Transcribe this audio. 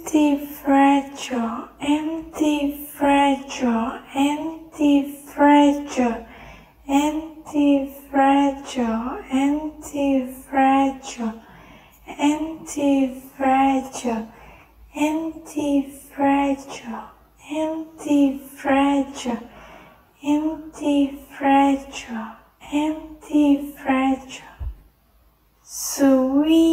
anti-fragile, anti-fragile, anti-fragile, anti-fragile, anti-fragile, anti-fragile, anti-fragile, anti-fragile, anti-fragile, anti-fragile. Sweden,